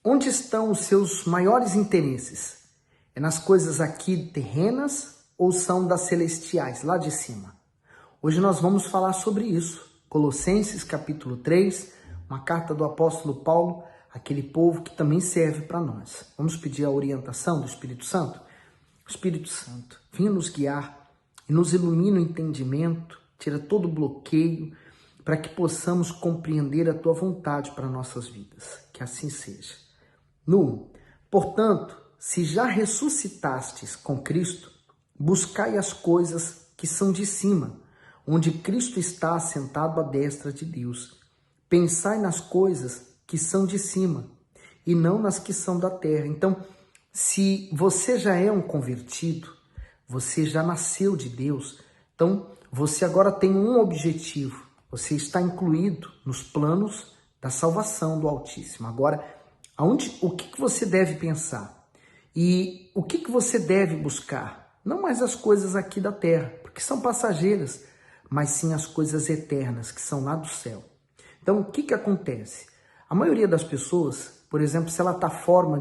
Onde estão os seus maiores interesses? É nas coisas aqui terrenas ou são das celestiais, lá de cima? Hoje nós vamos falar sobre isso. Colossenses capítulo 3, uma carta do apóstolo Paulo, aquele povo que também serve para nós. Vamos pedir a orientação do Espírito Santo? Espírito Santo, venha nos guiar e nos ilumina o entendimento, tira todo bloqueio, para que possamos compreender a Tua vontade para nossas vidas. Que assim seja. Portanto, se já ressuscitastes com Cristo, buscai as coisas que são de cima, onde Cristo está assentado à destra de Deus. Pensai nas coisas que são de cima e não nas que são da terra. Então, se você já é um convertido, você já nasceu de Deus, então você agora tem um objetivo. Você está incluído nos planos da salvação do Altíssimo. Agora, o que você deve pensar? E o que você deve buscar? Não mais as coisas aqui da terra, porque são passageiras, mas sim as coisas eternas, que são lá do céu. Então, o que acontece? A maioria das pessoas, por exemplo, se ela está fora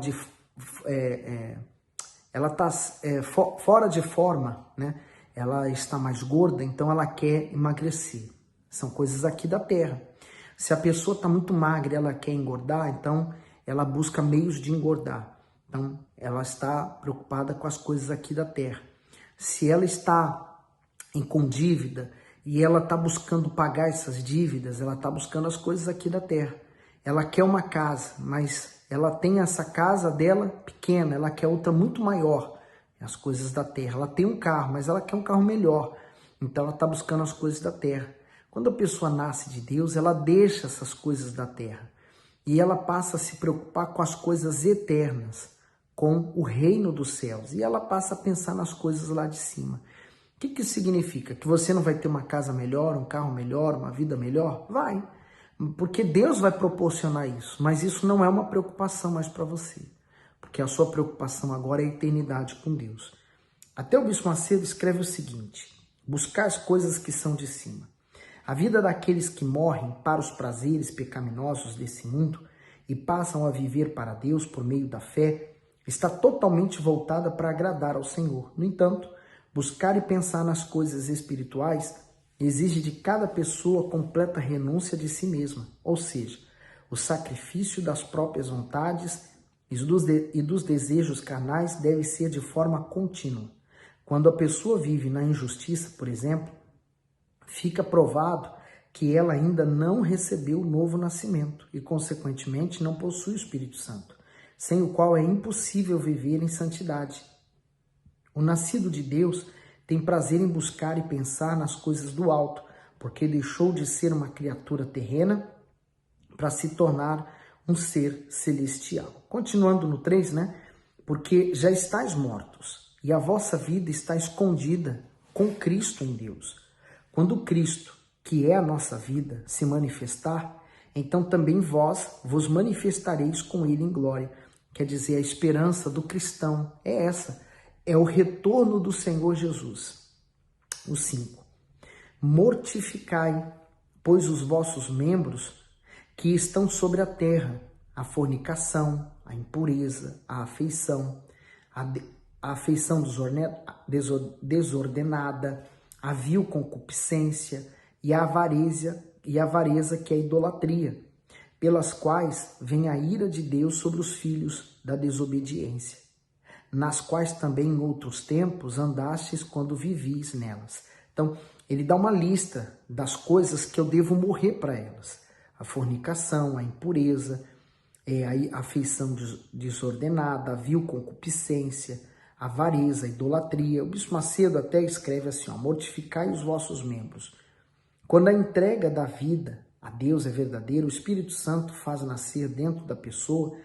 de forma, né? Ela está mais gorda, então ela quer emagrecer. São coisas aqui da terra. Se a pessoa está muito magra e ela quer engordar, então ela busca meios de engordar. Então, ela está preocupada com as coisas aqui da terra. Se ela está com dívida e ela está buscando pagar essas dívidas, ela está buscando as coisas aqui da terra. Ela quer uma casa, mas ela tem essa casa dela pequena, ela quer outra muito maior, as coisas da terra. Ela tem um carro, mas ela quer um carro melhor, então ela está buscando as coisas da terra. Quando a pessoa nasce de Deus, ela deixa essas coisas da terra e ela passa a se preocupar com as coisas eternas, com o reino dos céus, e ela passa a pensar nas coisas lá de cima. O que isso significa? Que você não vai ter uma casa melhor, um carro melhor, uma vida melhor? Vai, porque Deus vai proporcionar isso, mas isso não é uma preocupação mais para você, porque a sua preocupação agora é a eternidade com Deus. Até o Bispo Macedo escreve o seguinte: buscar as coisas que são de cima. A vida daqueles que morrem para os prazeres pecaminosos desse mundo e passam a viver para Deus por meio da fé está totalmente voltada para agradar ao Senhor. No entanto, buscar e pensar nas coisas espirituais exige de cada pessoa completa renúncia de si mesma, ou seja, o sacrifício das próprias vontades e dos desejos carnais deve ser de forma contínua. Quando a pessoa vive na injustiça, por exemplo, fica provado que ela ainda não recebeu o novo nascimento e, consequentemente, não possui o Espírito Santo, sem o qual é impossível viver em santidade. O nascido de Deus tem prazer em buscar e pensar nas coisas do alto, porque deixou de ser uma criatura terrena para se tornar um ser celestial. Continuando no 3, né? Porque já estáis mortos e a vossa vida está escondida com Cristo em Deus. Quando Cristo, que é a nossa vida, se manifestar, então também vós vos manifestareis com ele em glória. Quer dizer, a esperança do cristão é essa, é o retorno do Senhor Jesus. O 5. Mortificai, pois, os vossos membros que estão sobre a terra, a fornicação, a impureza, a afeição desordenada, a vil concupiscência e a avareza que é a idolatria, pelas quais vem a ira de Deus sobre os filhos da desobediência, nas quais também em outros tempos andastes quando vivis nelas. Então, ele dá uma lista das coisas que eu devo morrer para elas. A fornicação, a impureza, a afeição desordenada, a vil concupiscência, a avareza, a idolatria. O Bispo Macedo até escreve assim, mortificai os vossos membros. Quando a entrega da vida a Deus é verdadeira, o Espírito Santo faz nascer dentro da pessoa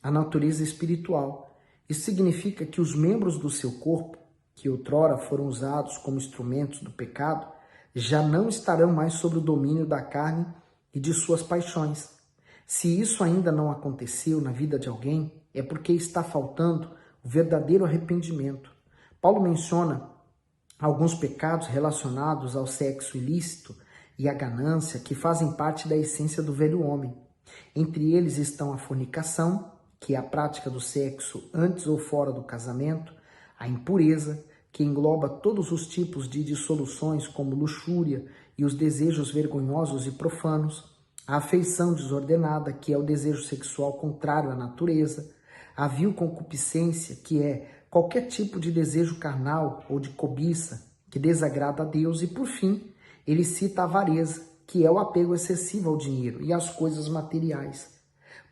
a natureza espiritual. Isso significa que os membros do seu corpo, que outrora foram usados como instrumentos do pecado, já não estarão mais sob o domínio da carne e de suas paixões. Se isso ainda não aconteceu na vida de alguém, é porque está faltando o verdadeiro arrependimento. Paulo menciona alguns pecados relacionados ao sexo ilícito e à ganância que fazem parte da essência do velho homem. Entre eles estão a fornicação, que é a prática do sexo antes ou fora do casamento, a impureza, que engloba todos os tipos de dissoluções como luxúria e os desejos vergonhosos e profanos, a afeição desordenada, que é o desejo sexual contrário à natureza, a vil concupiscência, que é qualquer tipo de desejo carnal ou de cobiça que desagrada a Deus, e por fim, ele cita a avareza, que é o apego excessivo ao dinheiro e às coisas materiais.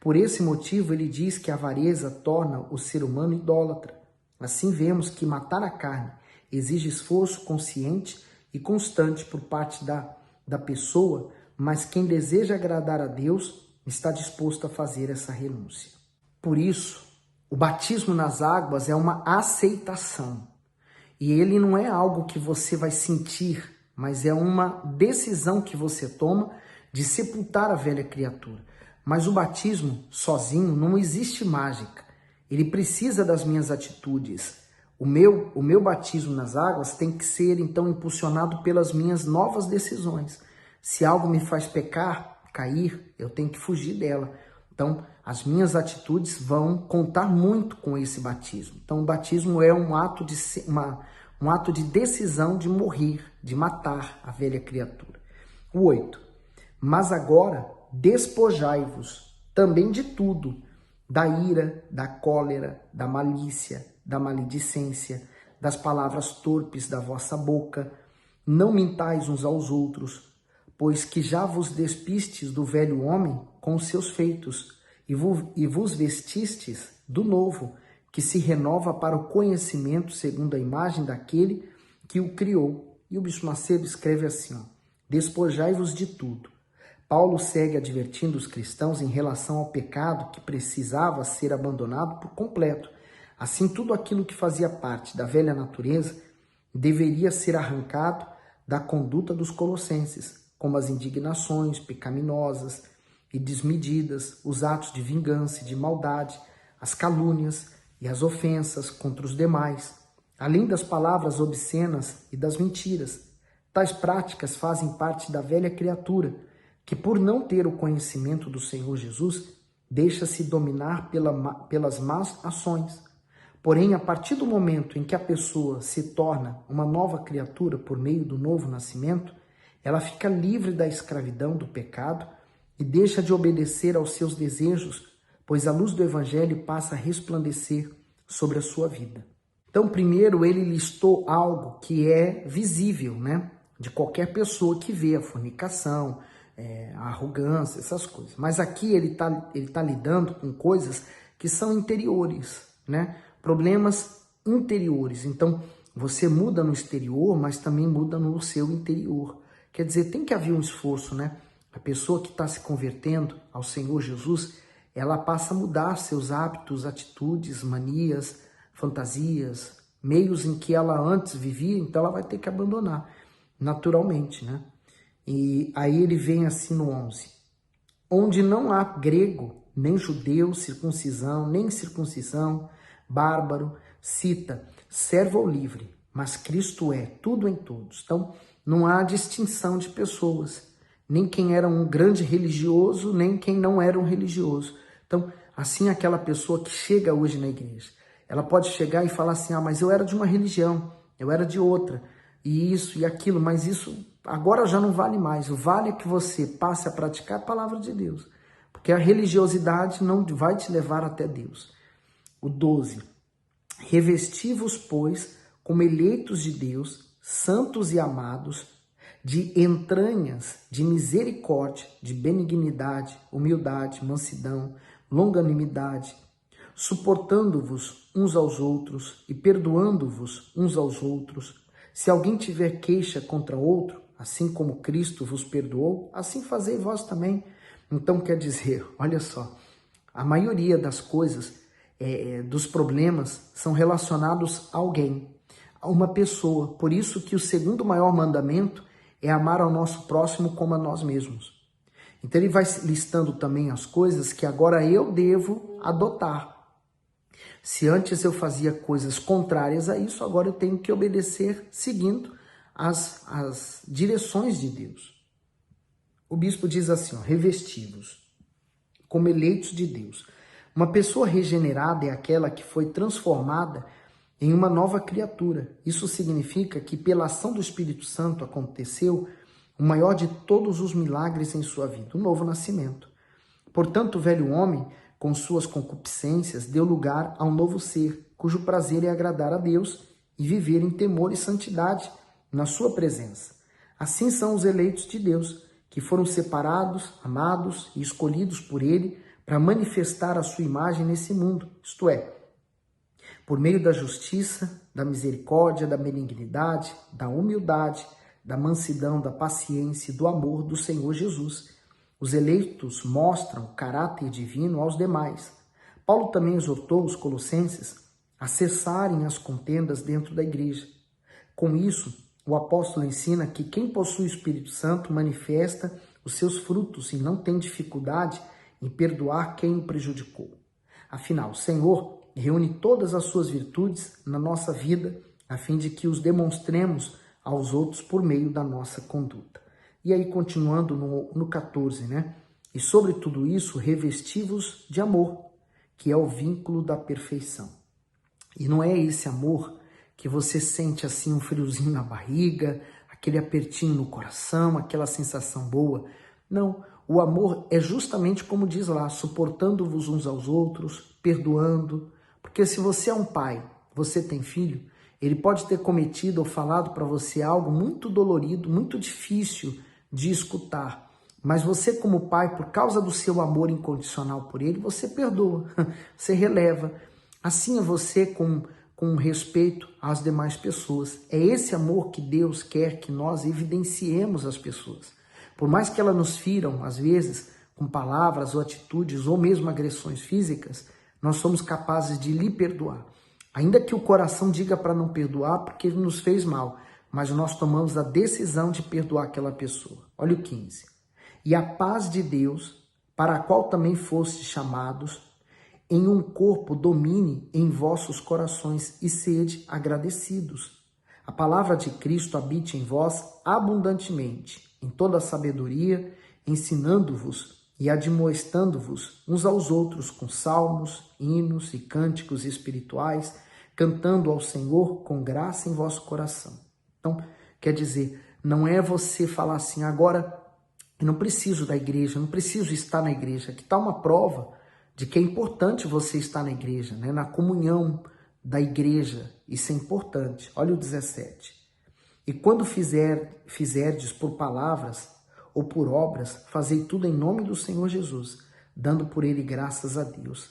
Por esse motivo, ele diz que a avareza torna o ser humano idólatra. Assim vemos que matar a carne exige esforço consciente e constante por parte da pessoa, mas quem deseja agradar a Deus está disposto a fazer essa renúncia. Por isso, o batismo nas águas é uma aceitação. E ele não é algo que você vai sentir, mas é uma decisão que você toma de sepultar a velha criatura. Mas o batismo sozinho não existe mágica. Ele precisa das minhas atitudes. O meu batismo nas águas tem que ser, então, impulsionado pelas minhas novas decisões. Se algo me faz pecar, cair, eu tenho que fugir dela. Então, as minhas atitudes vão contar muito com esse batismo. Então, o batismo é um ato de decisão de morrer, de matar a velha criatura. O 8. Mas agora, despojai-vos também de tudo, da ira, da cólera, da malícia, da maledicência, das palavras torpes da vossa boca. Não mintais uns aos outros, pois que já vos despistes do velho homem com os seus feitos, e vos vestistes do novo, que se renova para o conhecimento segundo a imagem daquele que o criou. E o Bispo Macedo escreve assim, despojai-vos de tudo. Paulo segue advertindo os cristãos em relação ao pecado que precisava ser abandonado por completo. Assim, tudo aquilo que fazia parte da velha natureza deveria ser arrancado da conduta dos colossenses, como as indignações pecaminosas e desmedidas, os atos de vingança e de maldade, as calúnias e as ofensas contra os demais, além das palavras obscenas e das mentiras. Tais práticas fazem parte da velha criatura, que por não ter o conhecimento do Senhor Jesus, deixa-se dominar pelas más ações. Porém, a partir do momento em que a pessoa se torna uma nova criatura por meio do novo nascimento, ela fica livre da escravidão do pecado e deixa de obedecer aos seus desejos, pois a luz do Evangelho passa a resplandecer sobre a sua vida. Então, primeiro, ele listou algo que é visível, né? De qualquer pessoa que vê a fornicação, a arrogância, essas coisas. Mas aqui ele tá lidando com coisas que são interiores, né? Problemas interiores. Então, você muda no exterior, mas também muda no seu interior. Quer dizer, tem que haver um esforço, né? A pessoa que está se convertendo ao Senhor Jesus, ela passa a mudar seus hábitos, atitudes, manias, fantasias, meios em que ela antes vivia, então ela vai ter que abandonar, naturalmente, né? E aí ele vem assim no 11. Onde não há grego, nem judeu, circuncisão, nem circuncisão, bárbaro, cita, servo ou livre, mas Cristo é tudo em todos. Então, não há distinção de pessoas, nem quem era um grande religioso, nem quem não era um religioso. Então, assim aquela pessoa que chega hoje na igreja, ela pode chegar e falar assim, mas eu era de uma religião, eu era de outra, e isso e aquilo, mas isso agora já não vale mais. O vale é que você passe a praticar a palavra de Deus, porque a religiosidade não vai te levar até Deus. O 12. Revesti-vos, pois, como eleitos de Deus, santos e amados, de entranhas, de misericórdia, de benignidade, humildade, mansidão, longanimidade, suportando-vos uns aos outros e perdoando-vos uns aos outros. Se alguém tiver queixa contra outro, assim como Cristo vos perdoou, assim fazei vós também. Então quer dizer, olha só, a maioria das coisas, dos problemas, são relacionados a alguém, a uma pessoa. Por isso que o segundo maior mandamento é amar ao nosso próximo como a nós mesmos. Então ele vai listando também as coisas que agora eu devo adotar. Se antes eu fazia coisas contrárias a isso, agora eu tenho que obedecer seguindo as direções de Deus. O bispo diz assim, revesti-vos como eleitos de Deus. Uma pessoa regenerada é aquela que foi transformada em uma nova criatura. Isso significa que pela ação do Espírito Santo aconteceu o maior de todos os milagres em sua vida, o novo nascimento. Portanto, o velho homem, com suas concupiscências, deu lugar a um novo ser, cujo prazer é agradar a Deus e viver em temor e santidade na sua presença. Assim são os eleitos de Deus, que foram separados, amados e escolhidos por Ele para manifestar a sua imagem nesse mundo, isto é, por meio da justiça, da misericórdia, da benignidade, da humildade, da mansidão, da paciência e do amor do Senhor Jesus. Os eleitos mostram o caráter divino aos demais. Paulo também exortou os colossenses a cessarem as contendas dentro da igreja. Com isso, o apóstolo ensina que quem possui o Espírito Santo manifesta os seus frutos e não tem dificuldade em perdoar quem o prejudicou. Afinal, o Senhor reúne todas as suas virtudes na nossa vida, a fim de que os demonstremos aos outros por meio da nossa conduta. E aí, continuando no 14, né? E sobre tudo isso, revesti-vos de amor, que é o vínculo da perfeição. E não é esse amor que você sente assim um friozinho na barriga, aquele apertinho no coração, aquela sensação boa. Não, o amor é justamente como diz lá, suportando-vos uns aos outros, perdoando. Porque se você é um pai, você tem filho, ele pode ter cometido ou falado para você algo muito dolorido, muito difícil de escutar. Mas você como pai, por causa do seu amor incondicional por ele, você perdoa, você releva. Assim é você com respeito às demais pessoas. É esse amor que Deus quer que nós evidenciemos às pessoas. Por mais que elas nos firam, às vezes, com palavras ou atitudes, ou mesmo agressões físicas, nós somos capazes de lhe perdoar. Ainda que o coração diga para não perdoar porque ele nos fez mal, mas nós tomamos a decisão de perdoar aquela pessoa. Olha o 15. E a paz de Deus, para a qual também fostes chamados, em um corpo domine em vossos corações e sede agradecidos. A palavra de Cristo habite em vós abundantemente, em toda a sabedoria, ensinando-vos e admoestando-vos uns aos outros com salmos, hinos e cânticos espirituais, cantando ao Senhor com graça em vosso coração. Então, quer dizer, não é você falar assim, agora eu não preciso da igreja, não preciso estar na igreja. Aqui está uma prova de que é importante você estar na igreja, né? Na comunhão da igreja, isso é importante. Olha o 17. E quando fizerdes por palavras ou por obras, fazei tudo em nome do Senhor Jesus, dando por ele graças a Deus.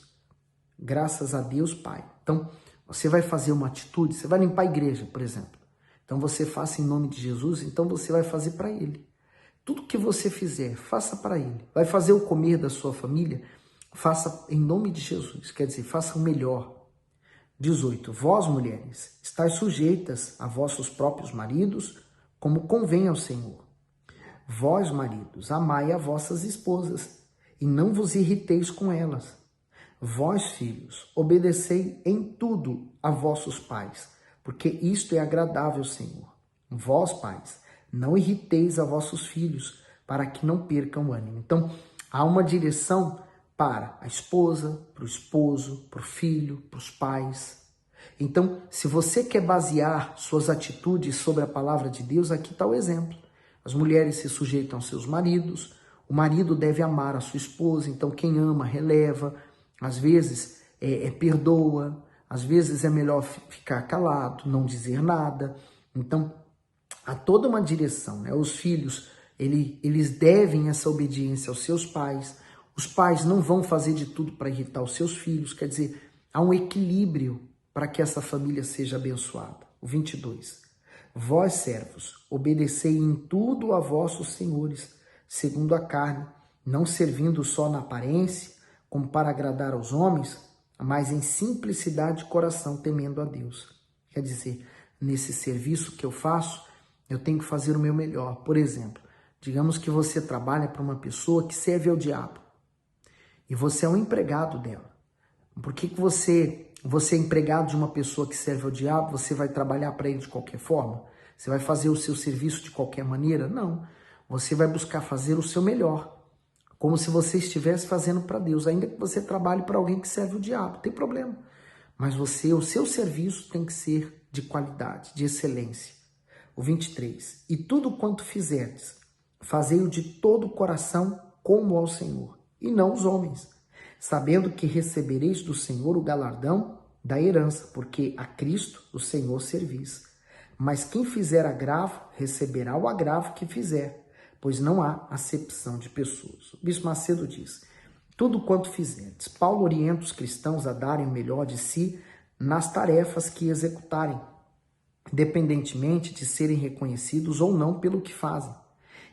Graças a Deus, Pai. Então, você vai fazer uma atitude, você vai limpar a igreja, por exemplo. Então, você faça em nome de Jesus, então você vai fazer para ele. Tudo que você fizer, faça para ele. Vai fazer o comer da sua família, faça em nome de Jesus, quer dizer, faça o melhor. 18. Vós, mulheres, estáis sujeitas a vossos próprios maridos, como convém ao Senhor. Vós, maridos, amai as vossas esposas, e não vos irriteis com elas. Vós, filhos, obedecei em tudo a vossos pais, porque isto é agradável ao Senhor. Vós, pais, não irriteis a vossos filhos, para que não percam o ânimo. Então, há uma direção para a esposa, para o esposo, para o filho, para os pais. Então, se você quer basear suas atitudes sobre a palavra de Deus, aqui está o exemplo. As mulheres se sujeitam aos seus maridos, o marido deve amar a sua esposa, então quem ama releva, às vezes perdoa, às vezes é melhor ficar calado, não dizer nada. Então, há toda uma direção, né? Os filhos, eles devem essa obediência aos seus pais. Os pais não vão fazer de tudo para irritar os seus filhos, quer dizer, há um equilíbrio para que essa família seja abençoada. O 22. Vós, servos, obedecei em tudo a vossos senhores, segundo a carne, não servindo só na aparência, como para agradar aos homens, mas em simplicidade de coração, temendo a Deus. Quer dizer, nesse serviço que eu faço, eu tenho que fazer o meu melhor. Por exemplo, digamos que você trabalha para uma pessoa que serve ao diabo. E você é um empregado dela. Por que você é empregado de uma pessoa que serve ao diabo, você vai trabalhar para ele de qualquer forma? Você vai fazer o seu serviço de qualquer maneira? Não. Você vai buscar fazer o seu melhor. como se você estivesse fazendo para Deus, ainda que você trabalhe para alguém que serve o diabo, não tem problema. Mas o seu serviço tem que ser de qualidade, de excelência. O 23. E tudo quanto fizerdes, fazei-o de todo o coração como ao Senhor, e não os homens, sabendo que recebereis do Senhor o galardão da herança, porque a Cristo, o Senhor, servis. Mas quem fizer agravo, receberá o agravo que fizer, pois não há acepção de pessoas. O Bispo Macedo diz, tudo quanto fizerdes. Paulo orienta os cristãos a darem o melhor de si nas tarefas que executarem, independentemente de serem reconhecidos ou não pelo que fazem.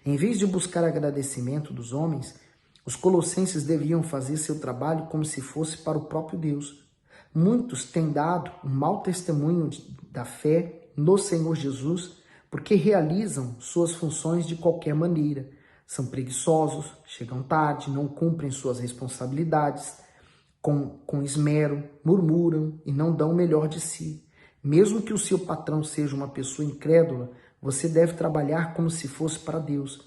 Em vez de buscar agradecimento dos homens, os colossenses deviam fazer seu trabalho como se fosse para o próprio Deus. Muitos têm dado um mau testemunho da fé no Senhor Jesus porque realizam suas funções de qualquer maneira. São preguiçosos, chegam tarde, não cumprem suas responsabilidades com esmero, murmuram e não dão o melhor de si. Mesmo que o seu patrão seja uma pessoa incrédula, você deve trabalhar como se fosse para Deus.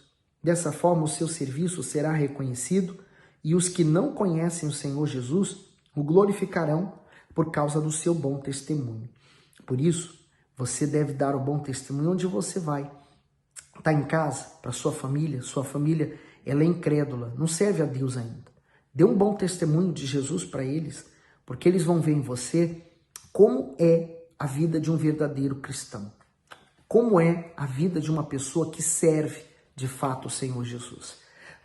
Dessa forma, o seu serviço será reconhecido e os que não conhecem o Senhor Jesus o glorificarão por causa do seu bom testemunho. Por isso, você deve dar o bom testemunho onde você vai. Está em casa, para sua família ela é incrédula, não serve a Deus ainda. Dê um bom testemunho de Jesus para eles, porque eles vão ver em você como é a vida de um verdadeiro cristão. Como é a vida de uma pessoa que serve de fato o Senhor Jesus.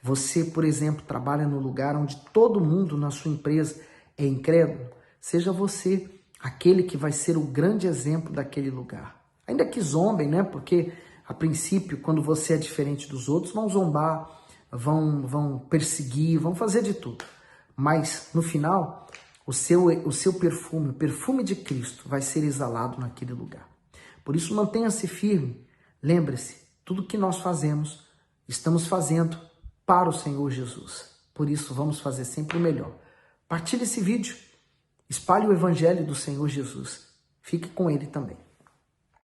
Você, por exemplo, trabalha no lugar onde todo mundo na sua empresa é incrédulo, seja você aquele que vai ser o grande exemplo daquele lugar. Ainda que zombem, né? Porque, a princípio, quando você é diferente dos outros, vão zombar, vão perseguir, vão fazer de tudo. Mas, no final, o seu perfume, o perfume de Cristo, vai ser exalado naquele lugar. Por isso, mantenha-se firme. Lembre-se, tudo que nós fazemos, estamos fazendo para o Senhor Jesus. Por isso, vamos fazer sempre o melhor. Partilhe esse vídeo. Espalhe o Evangelho do Senhor Jesus. Fique com ele também.